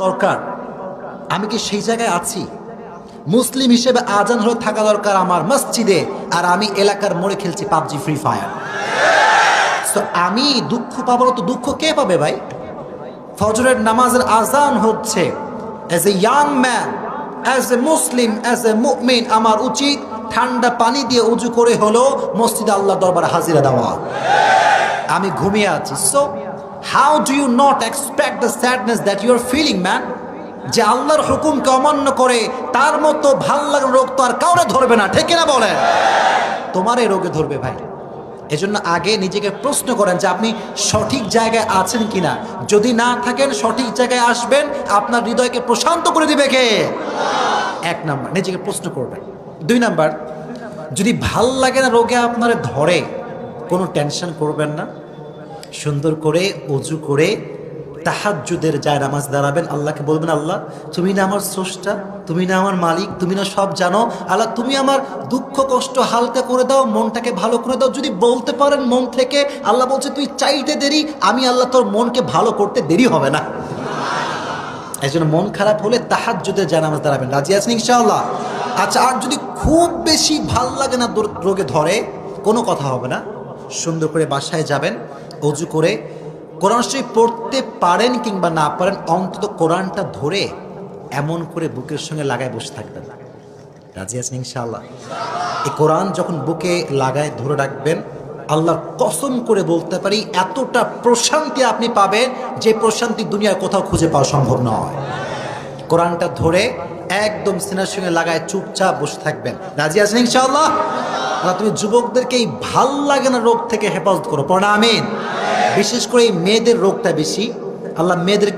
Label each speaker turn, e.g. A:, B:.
A: দরকার, আমি কি সেই জায়গায় আছি? মুসলিম হিসেবে আজান হলে থাকা দরকার আমার মসজিদে, আর আমি এলাকার মোড়ে খেলছি পাবজি ফ্রি ফায়ার। তো আমি দুঃখ পাবো না তো দুঃখ কে পাবে ভাই? ফজরের নামাজের আজান হচ্ছে, as a young man, as a Muslim, as a মুমিন, আমার উচিত ঠান্ডা পানি দিয়ে উজু করে হলো মসজিদে আল্লাহ দরবারে হাজিরা দেওয়া। আমি ঘুমিয়ে আছি। So how do you not expect the sadness that you are feeling man? যে আল্লাহর হুকুমকে অমান্য করে তার মতো ভাল লাগার রোগ তো আর কাউরে ধরবে না, ঠিক না বলে? তোমার এই রোগে ধরবে ভাই। এজন্য আগে নিজেকে প্রশ্ন করেন যে আপনি সঠিক জায়গায় আছেন কিনা। যদি না থাকেন, সঠিক জায়গায় আসবেন, আপনার হৃদয়কে প্রশান্ত করে দিবে কে? এক নাম্বার, নিজেকে প্রশ্ন করবেন। দুই নাম্বার, যদি ভাল লাগে না রোগে আপনার ধরে, কোনো টেনশন করবেন না। সুন্দর করে ওযু করে তাহাজ্জুদের যায় নামাজ দাঁড়াবেন, আল্লাহকে বলবেন, আল্লাহ তুমি না আমার স্রষ্টা, তুমি না আমার মালিক, তুমি না সব জানো, আল্লাহ তুমি আমার দুঃখ কষ্ট হালকা করে দাও, মনটাকে ভালো করে দাও। যদি বলতে পারেন মন থেকে, আল্লাহ বলছে তুই চাইতে দেরি, আমি আল্লাহ তোর মনকে ভালো করতে দেরি হবে না। এই জন্য মন খারাপ হলে তাহাজ্জুদের যায় নামাজ দাঁড়াবেন। রাজি আছেন ইনশাআল্লাহ? আচ্ছা, আর যদি খুব বেশি ভাল লাগে না, রোগে ধরে, কোনো কথা হবে না। সুন্দর করে বাসায় যাবেন, ওযু করে কোরআন শরীফ পড়তে পারেন কিংবা না পারেন, অন্তত কোরআনটা ধরে এমন করে বুকের সঙ্গে লাগায় বসে থাকবেন। রাজি আছেন ইনশাআল্লাহ? এই কোরআন যখন বুকে লাগায় ধরে রাখবেন, আল্লাহর কসম করে বলতে পারি এতটা প্রশান্তি আপনি পাবেন যে প্রশান্তি দুনিয়ার কোথাও খুঁজে পাওয়া সম্ভব নয়। কোরআনটা ধরে একদম সিনার সঙ্গে লাগায় চুপচাপ বসে থাকবেন। রাজি আছেন ইনশাআল্লাহ? আল্লাহ তুমি যুবকদেরকে এই ভাল লাগে না রোগ থেকে হেফাজত করো, পড়া আমিন। বিশেষ করে এই মেয়েদের রোগটা বেশি, আল্লাহ মেয়েদেরকে